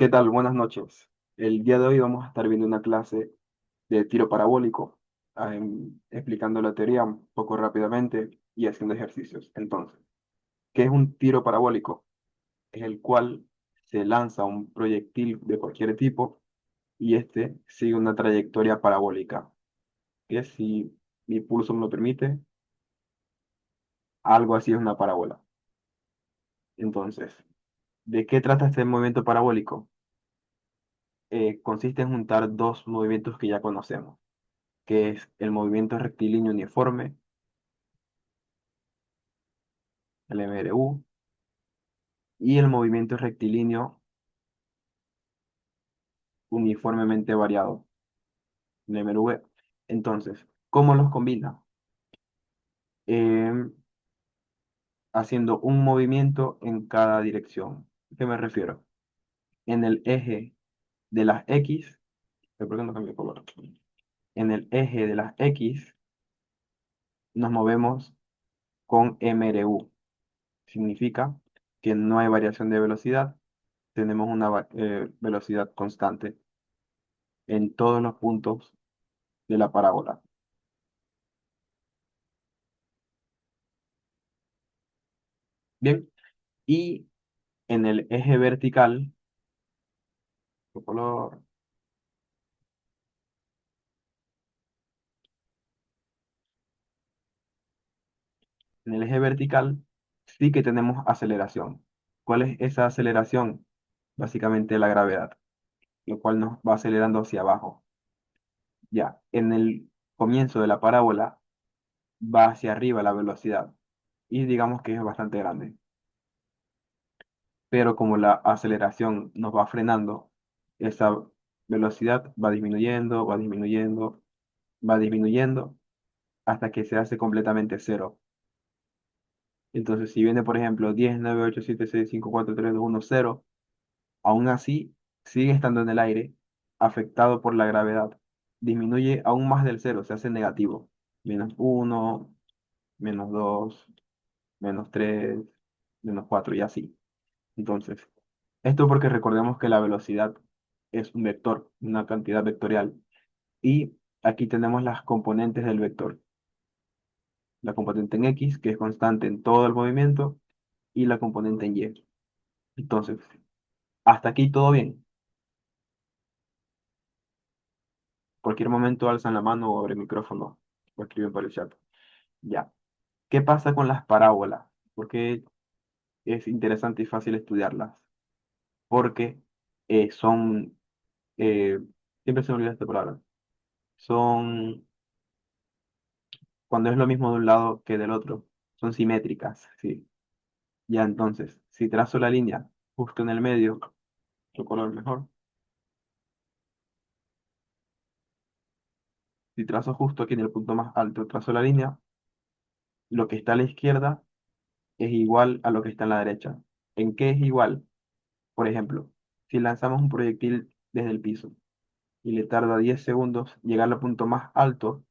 ¿Qué tal? Buenas noches. El día de hoy vamos a estar viendo una clase de tiro parabólico, explicando la teoría un poco rápidamente y haciendo ejercicios. Entonces, ¿qué es un tiro parabólico? Es el cual se lanza un proyectil de cualquier tipo y este sigue una trayectoria parabólica, que si mi pulso me lo permite, algo así es una parábola. Entonces, ¿de qué trata este movimiento parabólico? Consiste en juntar dos movimientos que ya conocemos, que es el movimiento rectilíneo uniforme, el MRU, y el movimiento rectilíneo uniformemente variado, el MRV. Entonces, ¿cómo los combina? Em, Haciendo un movimiento en cada dirección. ¿A qué me refiero? En el eje de las X, ¿por qué no cambio de color? En el eje de las X nos movemos con MRU. Significa que no hay variación de velocidad, tenemos una velocidad constante en todos los puntos de la parábola. Bien, y en el eje vertical, por color, en el eje vertical sí que tenemos aceleración. ¿Cuál es esa aceleración? Básicamente la gravedad, lo cual nos va acelerando hacia abajo. Ya, en el comienzo de la parábola va hacia arriba la velocidad y digamos que es bastante grande. Pero como la aceleración nos va frenando, esa velocidad va disminuyendo, va disminuyendo, va disminuyendo hasta que se hace completamente cero. Entonces, si viene, por ejemplo, 10 9 8 7 6 5 4 3 2 1 0, aún así sigue estando en el aire, afectado por la gravedad. Disminuye aún más del cero, se hace negativo. -1, -2, -3, -4 y así. Entonces, esto porque recordemos que la velocidad es un vector, una cantidad vectorial. Y aquí tenemos las componentes del vector. La componente en X, que es constante en todo el movimiento, y la componente en Y. Entonces, hasta aquí todo bien. Cualquier momento alzan la mano o abren el micrófono o escriben por el chat. Ya. ¿Qué pasa con las parábolas? Porque es interesante y fácil estudiarlas. Porque son, eh, siempre se me olvida esta palabra, son, cuando es lo mismo de un lado que del otro, son simétricas, ¿sí? Ya entonces, si trazo la línea justo en el medio, otro color mejor, si trazo justo aquí en el punto más alto, trazo la línea, lo que está a la izquierda es igual a lo que está en la derecha. ¿En qué es igual? Por ejemplo, si lanzamos un proyectil desde el piso y le tarda 10 segundos llegar al punto más alto,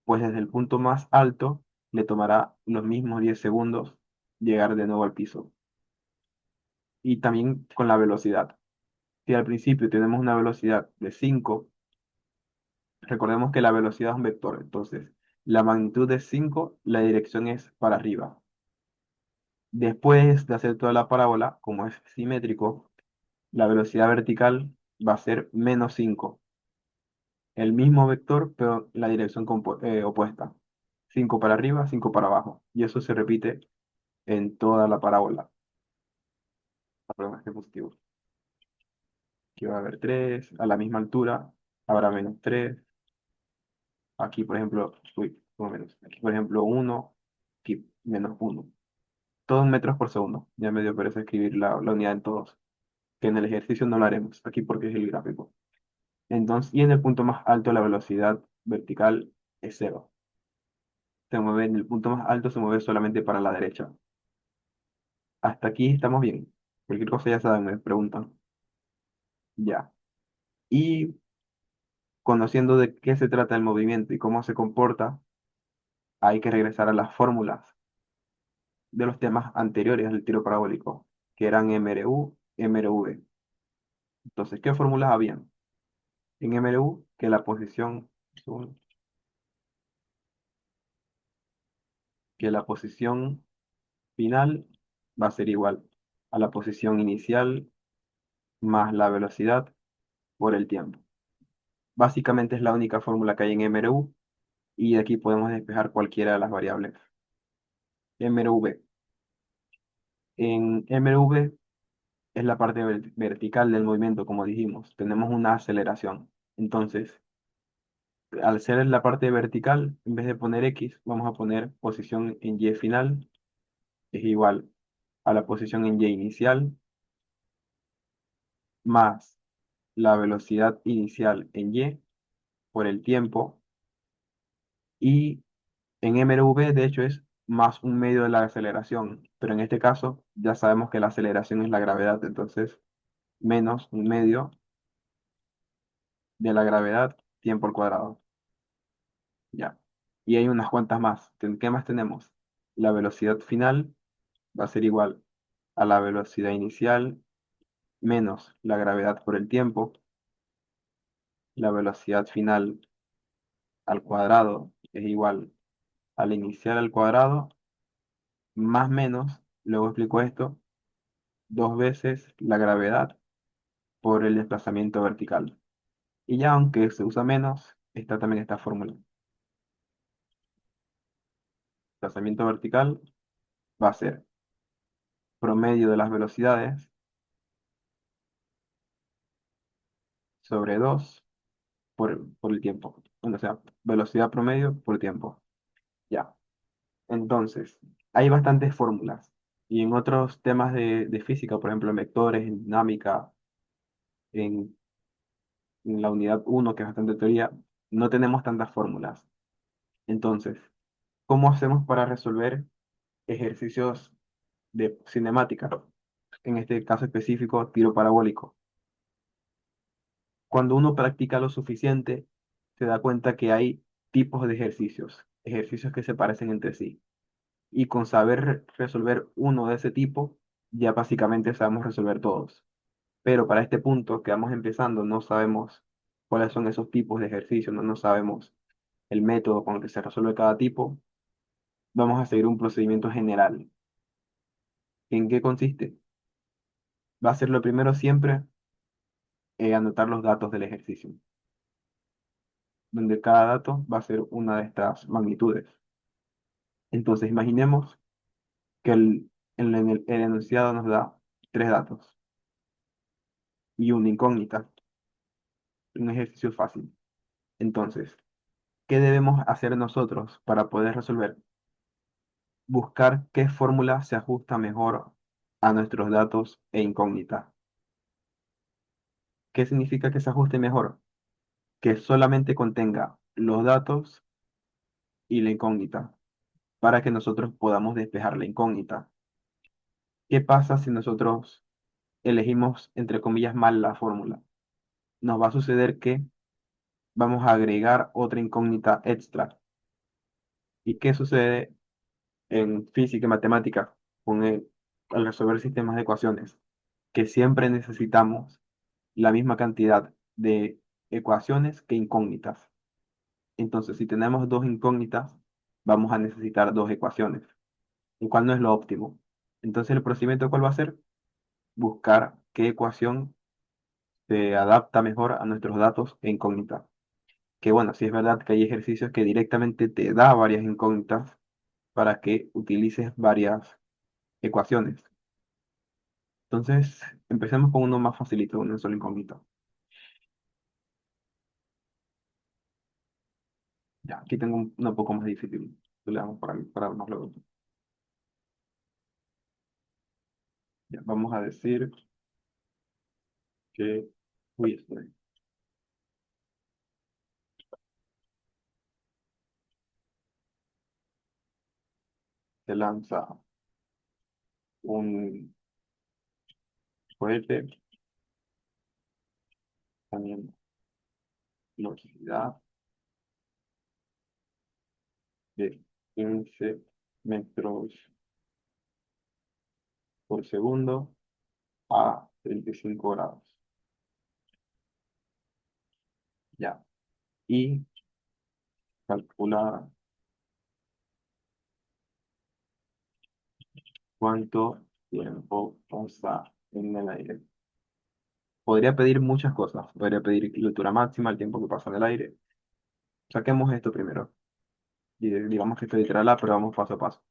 pues desde el punto más alto le tomará los mismos 10 segundos llegar de nuevo al piso. Y también con la velocidad. Si al principio tenemos una velocidad de 5, recordemos que la velocidad es un vector, entonces la magnitud es 5, la dirección es para arriba. Después de hacer toda la parábola, como es simétrico, la velocidad vertical va a ser -5. El mismo vector, pero la dirección opuesta. 5 para arriba, 5 para abajo. Y eso se repite en toda la parábola. Perdón, este positivo. Aquí va a haber 3, a la misma altura habrá -3. Aquí, por ejemplo, uy, uno menos. Aquí, por ejemplo, 1, aquí -1. Todo en metros por segundo. Ya me dio pereza escribir la unidad en todos. Que en el ejercicio no lo haremos. Aquí porque es el gráfico. Entonces, y en el punto más alto la velocidad vertical es cero. Se mueve en el punto más alto, se mueve solamente para la derecha. Hasta aquí estamos bien. Cualquier cosa ya saben, me preguntan. Ya. Y conociendo de qué se trata el movimiento y cómo se comporta, hay que regresar a las fórmulas de los temas anteriores del tiro parabólico, que eran MRU, MRV. Entonces, ¿qué fórmulas habían? En MLU, que la posición final va a ser igual a la posición inicial más la velocidad por el tiempo. Básicamente es la única fórmula que hay en MRU y aquí podemos despejar cualquiera de las variables. MRV. En MRV es la parte vertical del movimiento, como dijimos. Tenemos una aceleración. Entonces, al ser en la parte vertical, en vez de poner X, vamos a poner posición en Y final es igual a la posición en Y inicial más la velocidad inicial en Y por el tiempo. Y en MRV, de hecho, es más un medio de la aceleración. Pero en este caso, ya sabemos que la aceleración es la gravedad. Entonces, menos un medio de la gravedad, tiempo al cuadrado. Ya. Y hay unas cuantas más. ¿Qué más tenemos? La velocidad final va a ser igual a la velocidad inicial menos la gravedad por el tiempo. La velocidad final al cuadrado es igual a la inicial al cuadrado más menos, luego explico esto, dos veces la gravedad por el desplazamiento vertical. Y ya aunque se usa menos, está también esta fórmula. Desplazamiento vertical va a ser promedio de las velocidades sobre 2 por el tiempo. Bueno, o sea, velocidad promedio por tiempo. Ya. Entonces, hay bastantes fórmulas. Y en otros temas de física, por ejemplo, en vectores, en dinámica, en, en la unidad uno que es bastante teoría, no tenemos tantas fórmulas. Entonces, ¿cómo hacemos para resolver ejercicios de cinemática? En este caso específico, tiro parabólico. Cuando uno practica lo suficiente, se da cuenta que hay tipos de ejercicios, ejercicios que se parecen entre sí. Y con saber resolver uno de ese tipo, ya básicamente sabemos resolver todos. Pero para este punto que vamos empezando, no sabemos cuáles son esos tipos de ejercicios, no sabemos el método con el que se resuelve cada tipo. Vamos a seguir un procedimiento general. ¿En qué consiste? Va a ser lo primero siempre anotar los datos del ejercicio, donde cada dato va a ser una de estas magnitudes. Entonces, imaginemos que el enunciado nos da tres datos y una incógnita, un ejercicio fácil. Entonces, ¿qué debemos hacer nosotros para poder resolver? Buscar qué fórmula se ajusta mejor a nuestros datos e incógnita. ¿Qué significa que se ajuste mejor? Que solamente contenga los datos y la incógnita, para que nosotros podamos despejar la incógnita. ¿Qué pasa si nosotros elegimos, entre comillas, mal la fórmula? Nos va a suceder que vamos a agregar otra incógnita extra. ¿Y qué sucede en física y matemática al resolver sistemas de ecuaciones? Que siempre necesitamos la misma cantidad de ecuaciones que incógnitas. Entonces, si tenemos dos incógnitas, vamos a necesitar dos ecuaciones, lo cual no es lo óptimo. Entonces, el procedimiento, ¿cuál va a ser? Buscar qué ecuación se adapta mejor a nuestros datos e incógnitas. Que bueno, sí es verdad que hay ejercicios que directamente te da varias incógnitas para que utilices varias ecuaciones. Entonces, empecemos con uno más facilito, uno solo incógnito. Ya, aquí tengo uno un poco más difícil. Le damos para más luego. Ya, vamos a decir que, uy, se lanza un cohete teniendo velocidad de 15 metros por segundo a 35 grados. Ya. Y calcular cuánto tiempo pasa en el aire. Podría pedir muchas cosas. Podría pedir la altura máxima, el tiempo que pasa en el aire. Saquemos esto primero. Y digamos que esto es literal A, pero vamos paso a paso.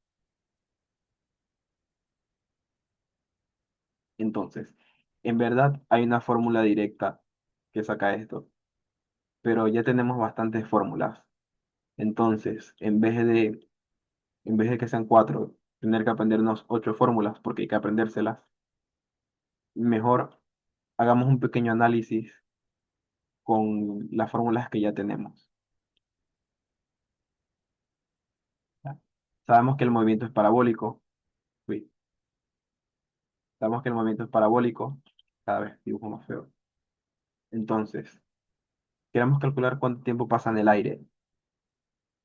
Entonces, en verdad hay una fórmula directa que saca esto, pero ya tenemos bastantes fórmulas. Entonces, en vez de que sean cuatro, tener que aprendernos ocho fórmulas porque hay que aprendérselas, mejor hagamos un pequeño análisis con las fórmulas que ya tenemos. ¿Ya? Sabemos que el movimiento es parabólico. Uy, sabemos que el movimiento es parabólico. Cada vez dibujo más feo. Entonces, queremos calcular cuánto tiempo pasa en el aire.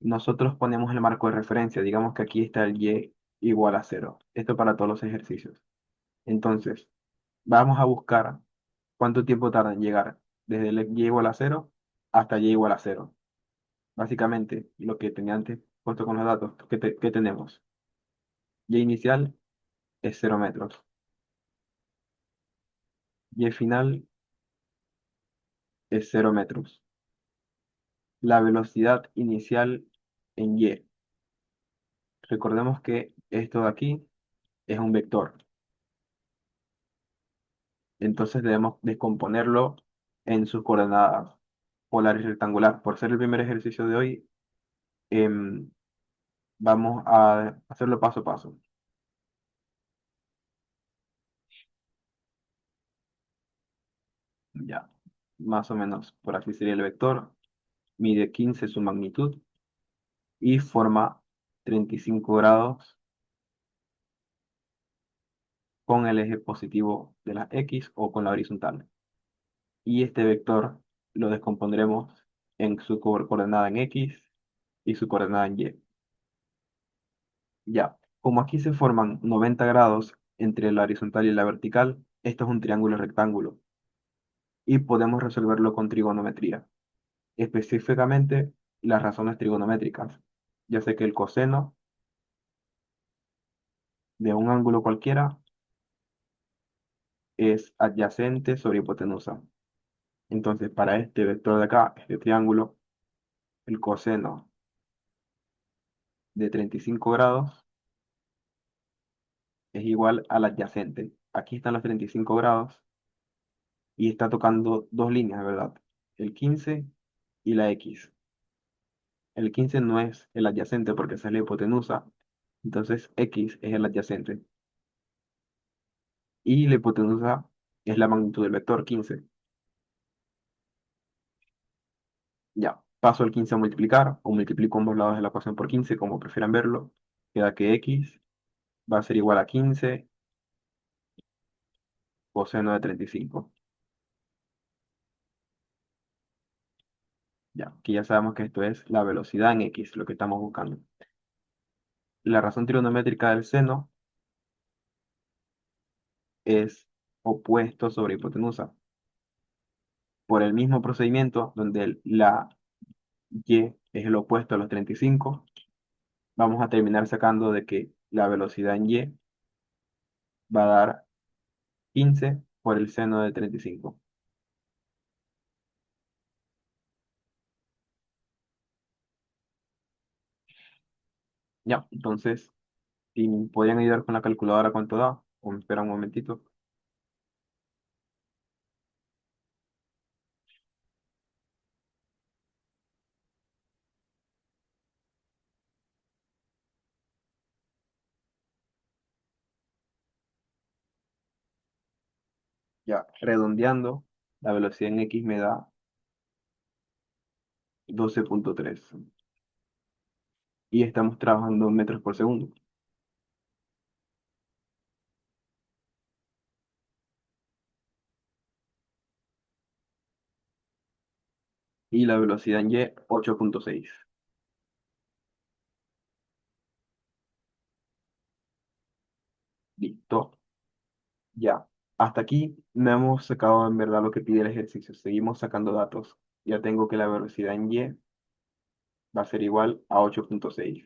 Nosotros ponemos el marco de referencia. Digamos que aquí está el y igual a cero. Esto para todos los ejercicios. Entonces, vamos a buscar cuánto tiempo tarda en llegar desde el y igual a cero hasta y igual a cero. Básicamente, lo que tenía antes puesto con los datos que tenemos. Y inicial es 0 metros. Y final es 0 metros. La velocidad inicial en y. Recordemos que esto de aquí es un vector. Entonces debemos descomponerlo en sus coordenadas polar y rectangular. Por ser el primer ejercicio de hoy, em, vamos a hacerlo paso a paso. Ya, más o menos por aquí sería el vector. Mide 15 su magnitud y forma 35 grados con el eje positivo de la X o con la horizontal. Y este vector lo descompondremos en su coordenada en X y su coordenada en Y. Ya, como aquí se forman 90 grados entre la horizontal y la vertical, esto es un triángulo rectángulo y podemos resolverlo con trigonometría, específicamente las razones trigonométricas. Ya sé que el coseno de un ángulo cualquiera es adyacente sobre hipotenusa. Entonces, para este vector de acá, este triángulo, el coseno de 35 grados es igual al adyacente. Aquí están los 35 grados y está tocando dos líneas, ¿verdad? El 15 y la X. El 15 no es el adyacente porque esa es la hipotenusa, entonces X es el adyacente. Y la hipotenusa es la magnitud del vector 15. Ya, paso el 15 a multiplicar o multiplico ambos lados de la ecuación por 15, como prefieran verlo. Queda que X va a ser igual a 15 coseno de 35. Ya, aquí ya sabemos que esto es la velocidad en X, lo que estamos buscando. La razón trigonométrica del seno es opuesto sobre hipotenusa. Por el mismo procedimiento donde la y es el opuesto a los 35, vamos a terminar sacando de que la velocidad en y va a dar 15 por el seno de 35. Ya, entonces, si me podrían ayudar con la calculadora, ¿cuánto da? O me espera un momentito. Ya, redondeando, la velocidad en X me da 12,3 y estamos trabajando en metros por segundo. Y la velocidad en Y, 8,6. Listo, ya. Hasta aquí no hemos sacado en verdad lo que pide el ejercicio. Seguimos sacando datos. ya tengo que la velocidad en y va a ser igual a 8,6.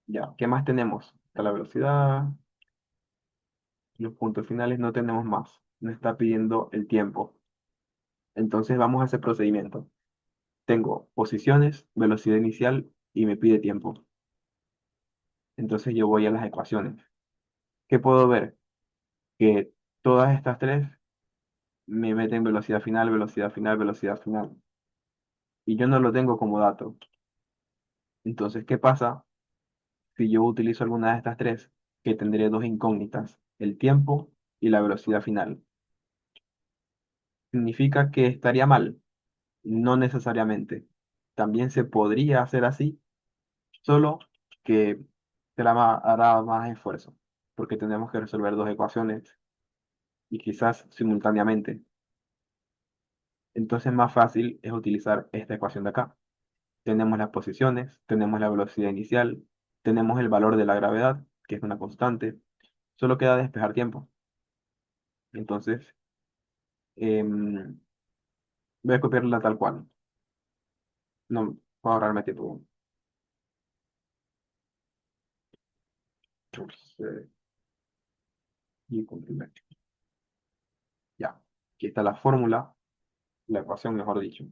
Ya, ¿qué más tenemos? Está la velocidad, los puntos finales, no tenemos más. Me está pidiendo el tiempo. Entonces vamos a ese procedimiento. Tengo posiciones, velocidad inicial y me pide tiempo. Entonces yo voy a las ecuaciones. ¿Qué puedo ver? Que todas estas tres me meten velocidad final, velocidad final, velocidad final. Y yo no lo tengo como dato. Entonces, ¿qué pasa si yo utilizo alguna de estas tres? Que tendré dos incógnitas, el tiempo y la velocidad final. ¿Significa que estaría mal? No necesariamente. También se podría hacer así, solo que hará más esfuerzo, porque tenemos que resolver dos ecuaciones y quizás simultáneamente. Entonces, más fácil es utilizar esta ecuación de acá. Tenemos las posiciones, tenemos la velocidad inicial, tenemos el valor de la gravedad, que es una constante. Solo queda despejar tiempo. Entonces, em, voy a copiarla tal cual. No, voy a ahorrarme tiempo. Eh, Y comprimir. Ya. Aquí está la fórmula, la ecuación, mejor dicho.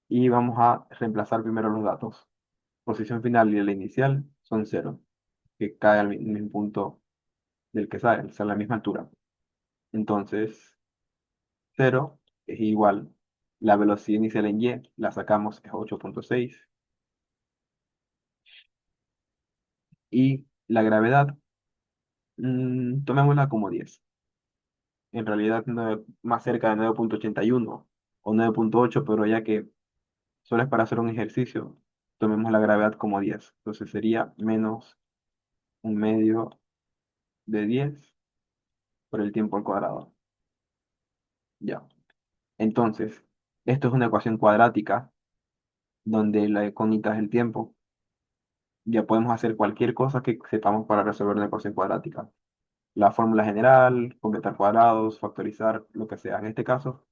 Y vamos a reemplazar primero los datos. Posición final y la inicial son cero, que cae al mismo punto del que sale, o sea, a la misma altura. Entonces, cero es igual. La velocidad inicial en y la sacamos, es 8,6. Y la gravedad, tomémosla como 10. En realidad, más cerca de 9,81 o 9,8, pero ya que solo es para hacer un ejercicio, tomemos la gravedad como 10. Entonces sería menos un medio de 10 por el tiempo al cuadrado. Ya. Entonces, esto es una ecuación cuadrática donde la incógnita es el tiempo. Ya podemos hacer cualquier cosa que sepamos para resolver una ecuación cuadrática. La fórmula general, completar cuadrados, factorizar, lo que sea. En este caso,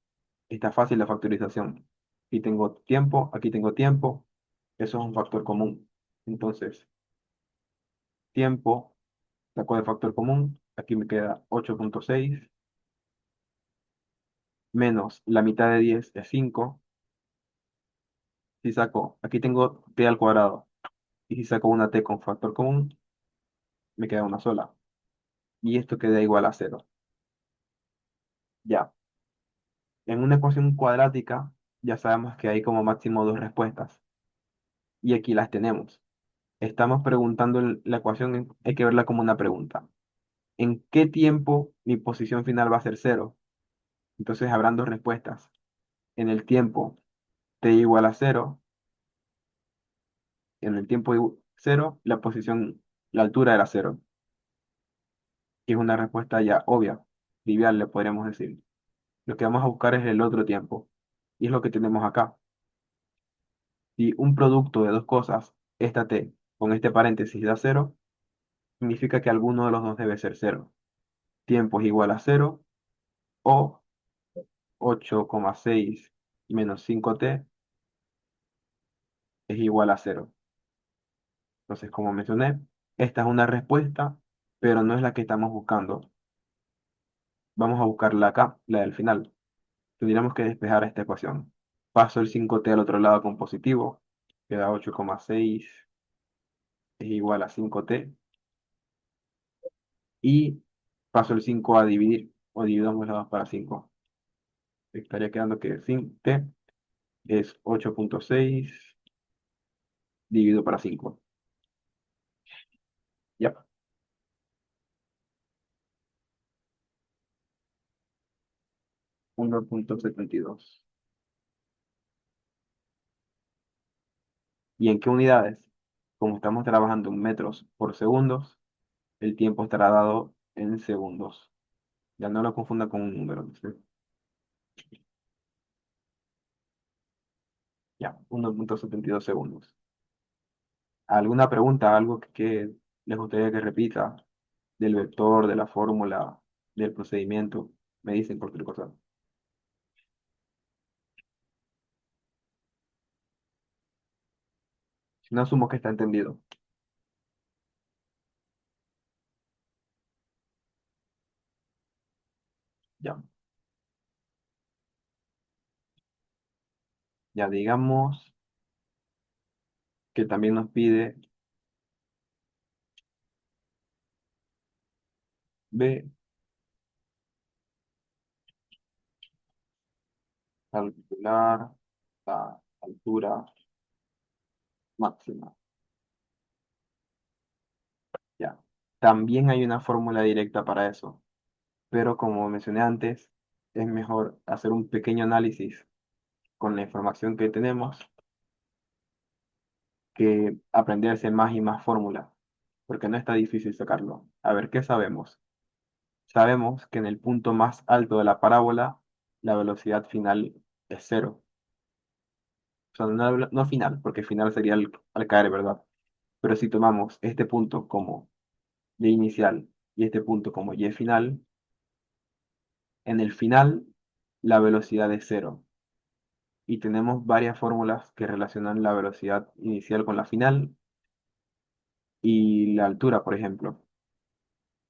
está fácil la factorización. Aquí tengo tiempo, eso es un factor común. Entonces, tiempo, saco de factor común, aquí me queda 8,6 menos la mitad de 10 es 5. Si saco, aquí tengo t al cuadrado, y si saco una t con factor común, me queda una sola. Y esto queda igual a cero. Ya, en una ecuación cuadrática, ya sabemos que hay como máximo dos respuestas. Y aquí las tenemos. Estamos preguntando la ecuación, hay que verla como una pregunta. ¿En qué tiempo mi posición final va a ser cero? Entonces habrán dos respuestas. En el tiempo t igual a cero, en el tiempo cero, la altura era cero. Y es una respuesta ya obvia, trivial, le podríamos decir. Lo que vamos a buscar es el otro tiempo. Y es lo que tenemos acá. Si un producto de dos cosas, esta t con este paréntesis da cero, significa que alguno de los dos debe ser cero. Tiempo es igual a cero o 8,6 menos 5t es igual a cero. Entonces, como mencioné, esta es una respuesta, pero no es la que estamos buscando. Vamos a buscarla acá, la del final. Tendríamos que despejar esta ecuación. Paso el 5t al otro lado con positivo, queda 8,6 es igual a 5t. Y paso el 5 a dividir, o dividamos las 2 para 5. Estaría quedando que 5t es 8,6 dividido para 5. Ya, 1,72. ¿Y en qué unidades? Como estamos trabajando en metros por segundos, el tiempo estará dado en segundos. Ya no lo confunda con un número. ¿Sí? Ya, 1,72 segundos. ¿Alguna pregunta, algo que les gustaría que repita del vector, de la fórmula, del procedimiento? Me dicen cualquier cosa. Si no, asumo que está entendido. Ya, ya digamos que también nos pide B, calcular la altura máxima. Ya. También hay una fórmula directa para eso, pero como mencioné antes, es mejor hacer un pequeño análisis con la información que tenemos que aprenderse más y más fórmulas, porque no está difícil sacarlo. A ver, ¿qué sabemos? Sabemos que en el punto más alto de la parábola, la velocidad final es cero. O sea, no final, porque final sería al caer, ¿verdad? Pero si tomamos este punto como y inicial y este punto como y final, en el final la velocidad es cero. Y tenemos varias fórmulas que relacionan la velocidad inicial con la final y la altura, por ejemplo.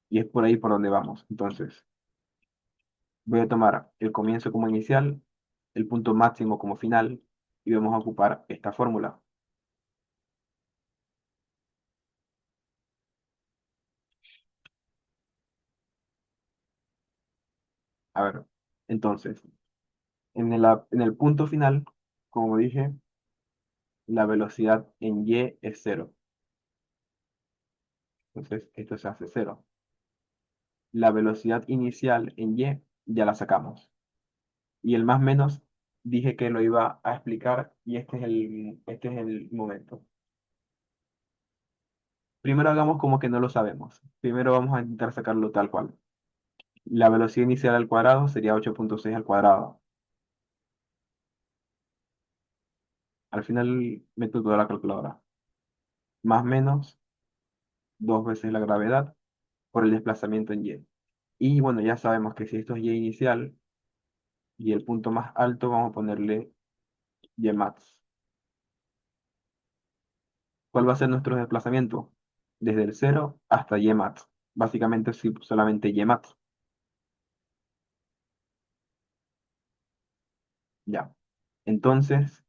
Y es por ahí por donde vamos. Entonces, voy a tomar el comienzo como inicial, el punto máximo como final y vamos a ocupar esta fórmula. A ver, entonces, en el punto final, como dije, la velocidad en y es cero. Entonces, esto se hace cero. La velocidad inicial en y ya la sacamos. Y el más menos dije que lo iba a explicar y este es el momento. Primero hagamos como que no lo sabemos. Primero vamos a intentar sacarlo tal cual. La velocidad inicial al cuadrado sería 8,6 al cuadrado. Al final meto toda la calculadora. Más menos dos veces la gravedad por el desplazamiento en y. Y bueno, ya sabemos que si esto es y inicial y el punto más alto, vamos a ponerle y max. ¿Cuál va a ser nuestro desplazamiento? Desde el cero hasta y max. Básicamente sí, solamente y max. Ya. Entonces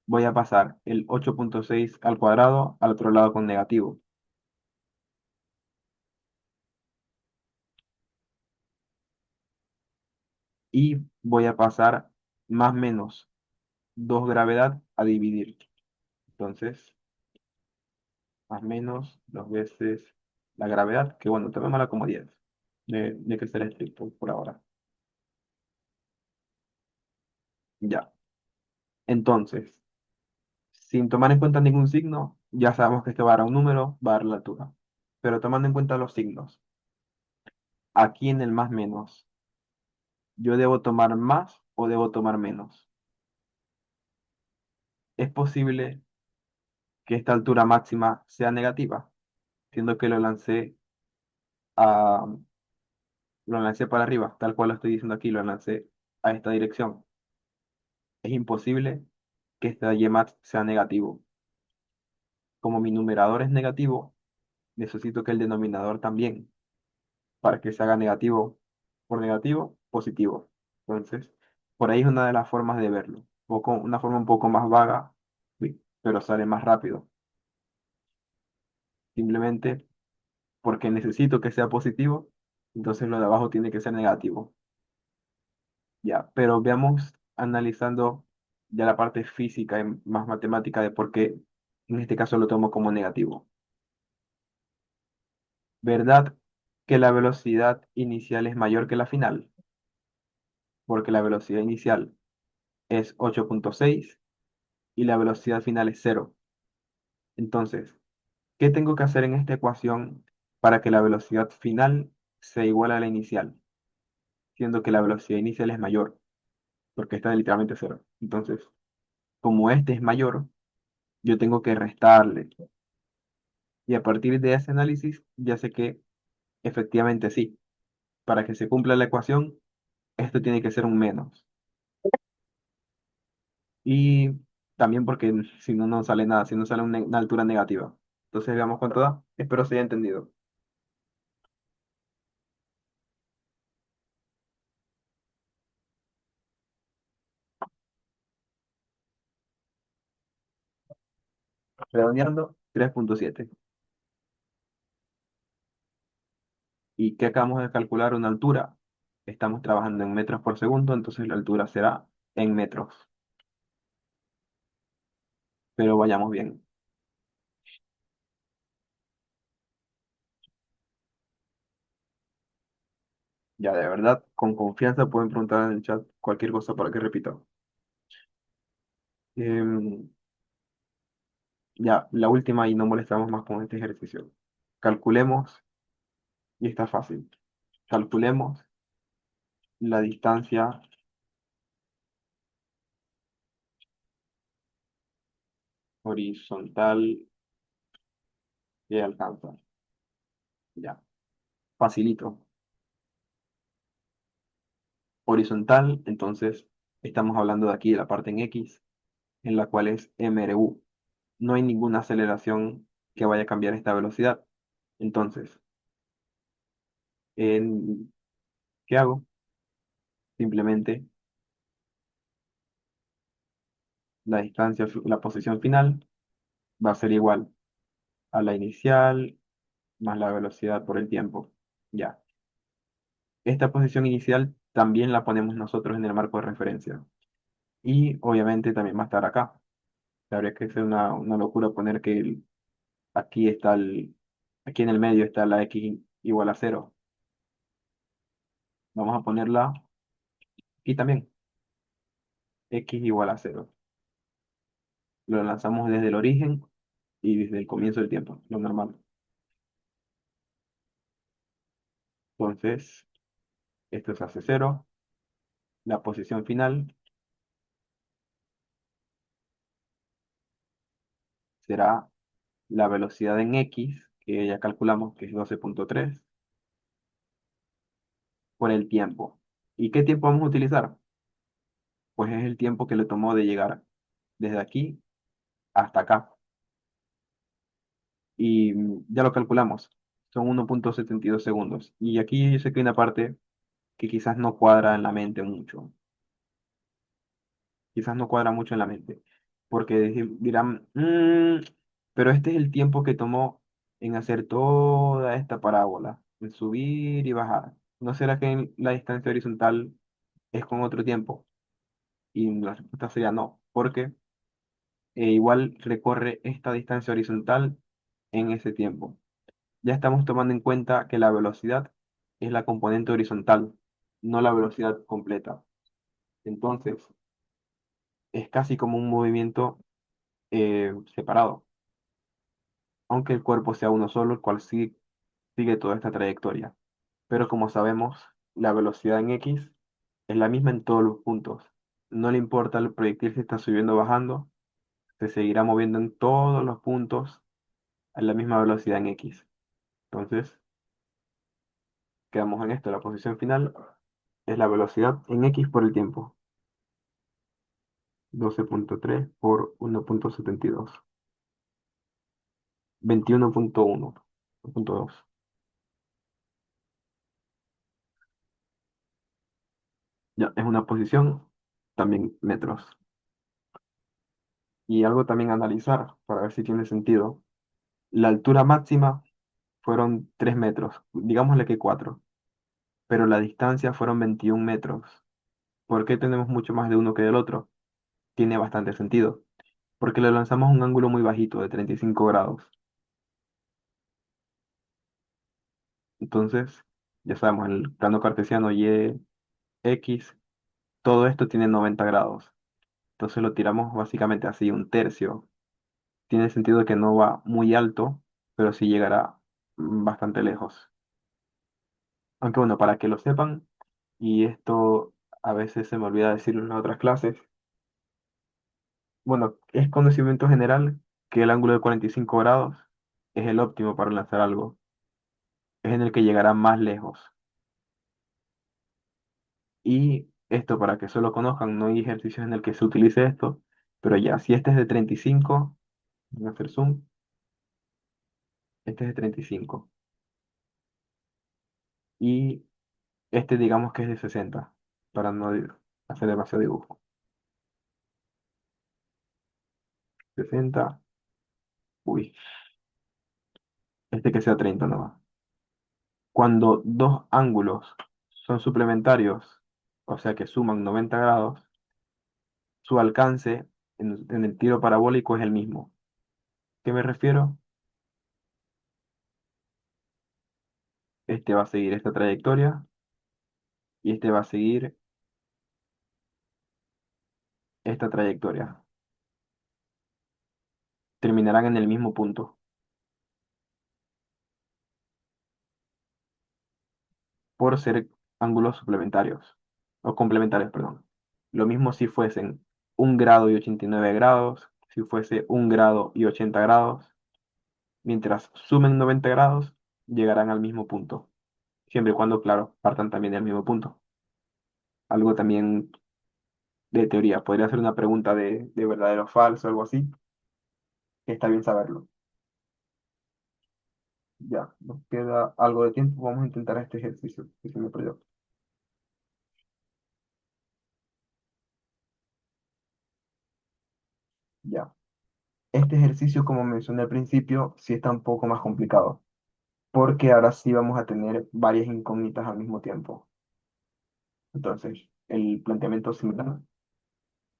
voy a pasar el 8,6 al cuadrado al otro lado con negativo. Y voy a pasar más menos 2 gravedad a dividir. Entonces, más menos 2 veces la gravedad, que bueno, tomémosla como 10, de que ser estricto por ahora. Ya. Entonces, sin tomar en cuenta ningún signo, ya sabemos que este va a dar un número, va a dar la altura. Pero tomando en cuenta los signos, aquí en el más menos, ¿yo debo tomar más o debo tomar menos? Es posible que esta altura máxima sea negativa, siendo que a, lo lancé para arriba, tal cual lo estoy diciendo aquí, lo lancé a esta dirección. Es imposible que este YMAX sea negativo. Como mi numerador es negativo, necesito que el denominador también, para que se haga negativo por negativo, positivo. Entonces, por ahí es una de las formas de verlo. Una forma un poco más vaga, sí, pero sale más rápido. Simplemente porque necesito que sea positivo, entonces lo de abajo tiene que ser negativo. Ya, pero veamos analizando ya la parte física y más matemática de por qué en este caso lo tomo como negativo. ¿Verdad que la velocidad inicial es mayor que la final? Porque la velocidad inicial es 8,6 y la velocidad final es cero. Entonces, ¿qué tengo que hacer en esta ecuación para que la velocidad final sea igual a la inicial? Siendo que la velocidad inicial es mayor, porque está literalmente cero. Entonces, como este es mayor, yo tengo que restarle. Y a partir de ese análisis, ya sé que efectivamente sí. Para que se cumpla la ecuación, esto tiene que ser un menos. Y También porque si no, no sale nada, si no sale una altura negativa. Entonces veamos cuánto da. Espero se haya entendido. Redondeando, 3,7. ¿Y qué acabamos de calcular? Una altura. Estamos trabajando en metros por segundo, entonces la altura será en metros. Pero vayamos bien. Ya de verdad, con confianza pueden preguntar en el chat cualquier cosa para que repita. Em, ya, la última y no molestamos más con este ejercicio. Calculemos, y está fácil. Calculemos la distancia horizontal que alcanza. Ya, facilito. Horizontal, entonces estamos hablando de aquí de la parte en X, en la cual es MRU. No hay ninguna aceleración que vaya a cambiar esta velocidad. Entonces, ¿qué hago? Simplemente la distancia, la posición final va a ser igual a la inicial más la velocidad por el tiempo. Ya. Esta posición inicial también la ponemos nosotros en el marco de referencia. Y obviamente también va a estar acá. Habría que ser una locura poner que aquí está aquí en el medio está la x igual a cero. Vamos a ponerla aquí también, x igual a cero. Lo lanzamos desde el origen y desde el comienzo del tiempo, lo normal. Entonces, esto se hace cero. La posición final será la velocidad en x, que ya calculamos que es 12,3, por el tiempo. ¿Y qué tiempo vamos a utilizar? Pues es el tiempo que le tomó de llegar desde aquí hasta acá. Y ya lo calculamos. Son 1,72 segundos. Y aquí yo sé que hay una parte que quizás no cuadra en la mente mucho. Quizás no cuadra mucho en la mente. Porque dirán, pero este es el tiempo que tomó en hacer toda esta parábola, en subir y bajar. ¿No será que la distancia horizontal es con otro tiempo? Y la respuesta sería no, porque igual recorre esta distancia horizontal en ese tiempo. Ya estamos tomando en cuenta que la velocidad es la componente horizontal, no la velocidad completa. Entonces, es casi como un movimiento separado, aunque el cuerpo sea uno solo, el cual sigue toda esta trayectoria. Pero como sabemos, la velocidad en X es la misma en todos los puntos. No le importa el proyectil si está subiendo o bajando, se seguirá moviendo en todos los puntos a la misma velocidad en X. Entonces, quedamos en esto. La posición final es la velocidad en X por el tiempo. 12,3 por 1,72. 21,1. 2. Ya, es una posición, también metros. Y algo también a analizar para ver si tiene sentido. La altura máxima fueron 3 metros, digámosle que 4, pero la distancia fueron 21 metros. ¿Por qué tenemos mucho más de uno que del otro? Tiene bastante sentido, porque le lanzamos a un ángulo muy bajito de 35 grados. Entonces, ya sabemos, en el plano cartesiano y x, todo esto tiene 90 grados. Entonces lo tiramos básicamente así, un tercio. Tiene sentido que no va muy alto, pero sí llegará bastante lejos. Aunque bueno, para que lo sepan, y esto a veces se me olvida decirlo en las otras clases, bueno, es conocimiento general que el ángulo de 45 grados es el óptimo para lanzar algo. Es en el que llegará más lejos. Y esto, para que solo conozcan, no hay ejercicios en el que se utilice esto, Pero ya, si este es de 35, voy a hacer zoom, este es de 35 y este digamos que es de 60 para no hacer demasiado dibujo. 60, uy, este que sea 30 nomás. Cuando dos ángulos son suplementarios, o sea que suman 90 grados, su alcance en el tiro parabólico es el mismo. ¿Qué me refiero? Este va a seguir esta trayectoria y este va a seguir esta trayectoria. Terminarán en el mismo punto por ser ángulos suplementarios o complementarios, perdón. Lo mismo si fuesen 1 grado y 89 grados, si fuese 1 grado y 80 grados, mientras sumen 90 grados, llegarán al mismo punto, siempre y cuando, claro, partan también del mismo punto. Algo también de teoría, podría ser una pregunta de verdadero o falso, algo así, que está bien saberlo. Ya, nos queda algo de tiempo, vamos a intentar este ejercicio que se me perdió. Ya. Este ejercicio, como mencioné al principio, sí está un poco más complicado, porque ahora sí vamos a tener varias incógnitas al mismo tiempo. Entonces, el planteamiento es similar.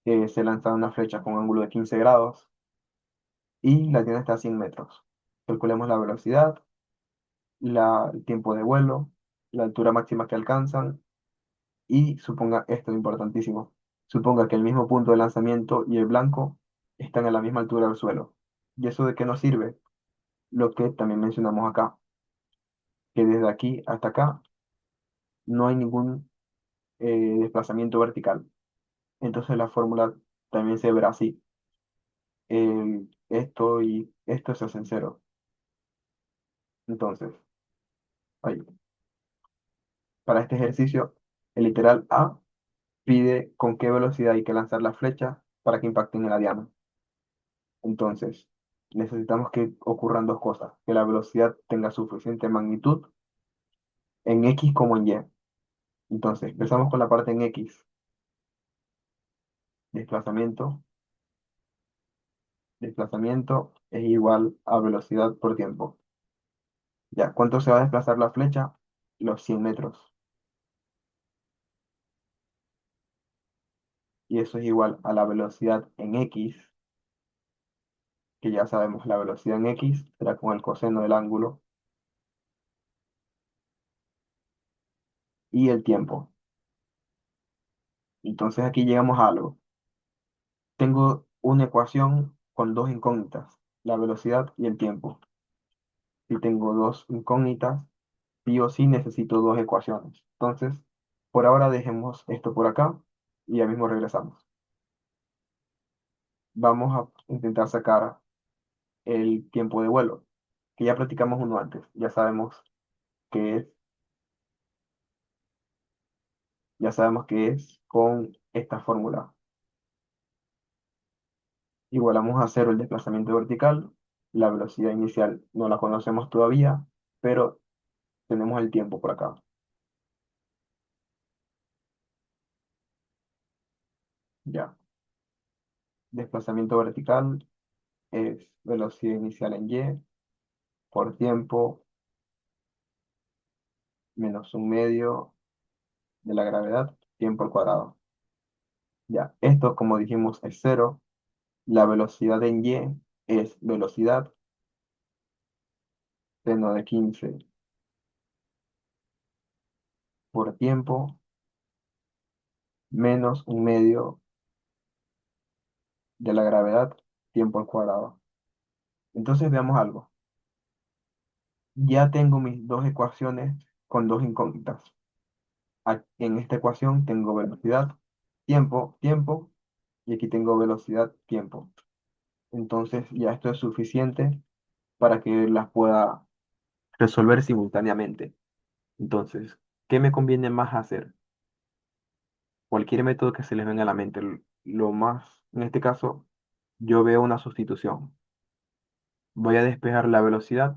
Se lanza una flecha con ángulo de 15 grados y la tiene está a 100 metros. Calculemos la velocidad, el tiempo de vuelo, la altura máxima que alcanzan y suponga, esto es importantísimo, suponga que el mismo punto de lanzamiento y el blanco están a la misma altura del suelo. ¿Y eso de qué nos sirve? Lo que también mencionamos acá, que desde aquí hasta acá no hay ningún desplazamiento vertical. Entonces la fórmula también se verá así. Esto y esto se hacen cero. Entonces, ahí, para este ejercicio, el literal A pide con qué velocidad hay que lanzar la flecha para que impacten en la diana. Entonces, necesitamos que ocurran dos cosas, que la velocidad tenga suficiente magnitud en X como en Y. Entonces, empezamos con la parte en X, desplazamiento. Desplazamiento es igual a velocidad por tiempo. Ya, ¿cuánto se va a desplazar la flecha? Los 100 metros. Y eso es igual a la velocidad en X, que ya sabemos, la velocidad en X será con el coseno del ángulo y el tiempo. Entonces aquí llegamos a algo. Tengo una ecuación con dos incógnitas, la velocidad y el tiempo. Si tengo dos incógnitas, sí o sí necesito dos ecuaciones. Entonces, por ahora dejemos esto por acá y ya mismo regresamos. Vamos a intentar sacar el tiempo de vuelo, que ya practicamos uno antes. Que es, ya sabemos que es con esta fórmula. Igualamos a cero el desplazamiento vertical, la velocidad inicial no la conocemos todavía, pero tenemos el tiempo por acá. Ya, desplazamiento vertical es velocidad inicial en y por tiempo menos 1/2 de la gravedad, tiempo al cuadrado. Ya, esto como dijimos es cero. La velocidad en y es velocidad seno de 15 por tiempo menos 1/2 de la gravedad, tiempo al cuadrado. Entonces veamos algo. Ya tengo mis dos ecuaciones con dos incógnitas. En esta ecuación tengo velocidad, tiempo, tiempo, y aquí tengo velocidad, tiempo. Entonces ya esto es suficiente para que las pueda resolver simultáneamente. Entonces, ¿qué me conviene más hacer? Cualquier método que se les venga a la mente. Lo más, en este caso, yo veo una sustitución. Voy a despejar la velocidad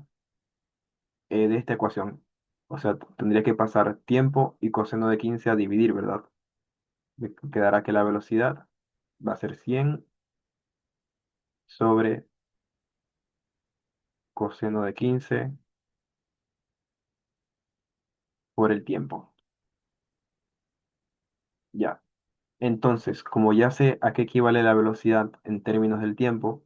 de esta ecuación. O sea, tendría que pasar tiempo y coseno de 15 a dividir, ¿verdad? Me quedará que la velocidad va a ser 100 sobre coseno de 15 por el tiempo. Ya. Entonces, como ya sé a qué equivale la velocidad en términos del tiempo,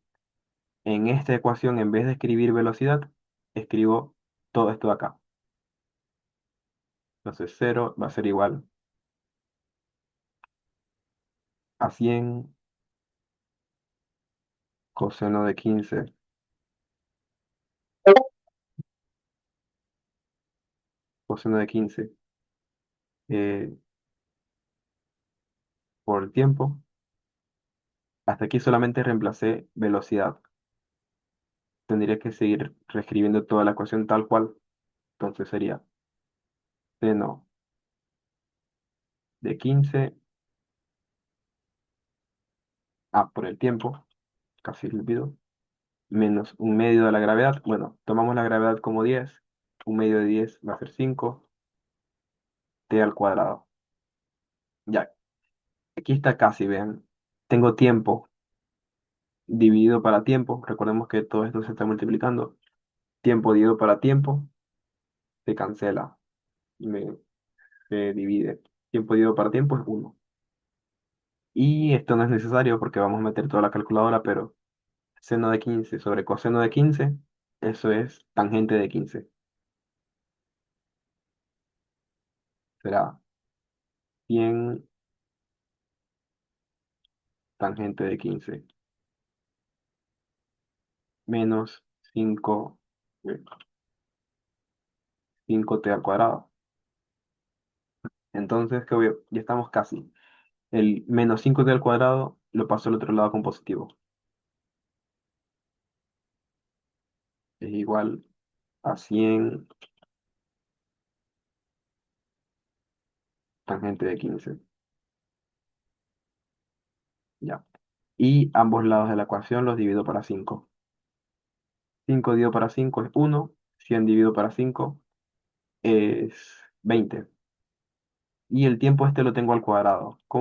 en esta ecuación, en vez de escribir velocidad, escribo todo esto de acá. Entonces, cero va a ser igual a 100 coseno de 15 coseno de 15 eh, por el tiempo. Hasta aquí solamente reemplacé velocidad. Tendría que seguir reescribiendo toda la ecuación tal cual. Entonces sería seno de 15 a por el tiempo, casi lo olvido, menos un medio de la gravedad. Bueno, tomamos la gravedad como 10. Un medio de 10 va a ser 5 t al cuadrado. Ya, aquí está casi, vean. Tengo tiempo dividido para tiempo. Recordemos que todo esto se está multiplicando. Tiempo dividido para tiempo se cancela. Se divide. Tiempo dividido para tiempo es 1. Y esto no es necesario porque vamos a meter toda la calculadora, pero seno de 15 sobre coseno de 15, eso es tangente de 15. Será 100 tangente de 15 menos 5, 5t al cuadrado. Entonces, ya estamos casi. El menos 5t al cuadrado lo paso al otro lado con positivo. Es igual a 100 tangente de 15. Ya. Y ambos lados de la ecuación los divido para 5. 5 dividido para 5 es 1. 100 dividido para 5 es 20. Y el tiempo este lo tengo al cuadrado.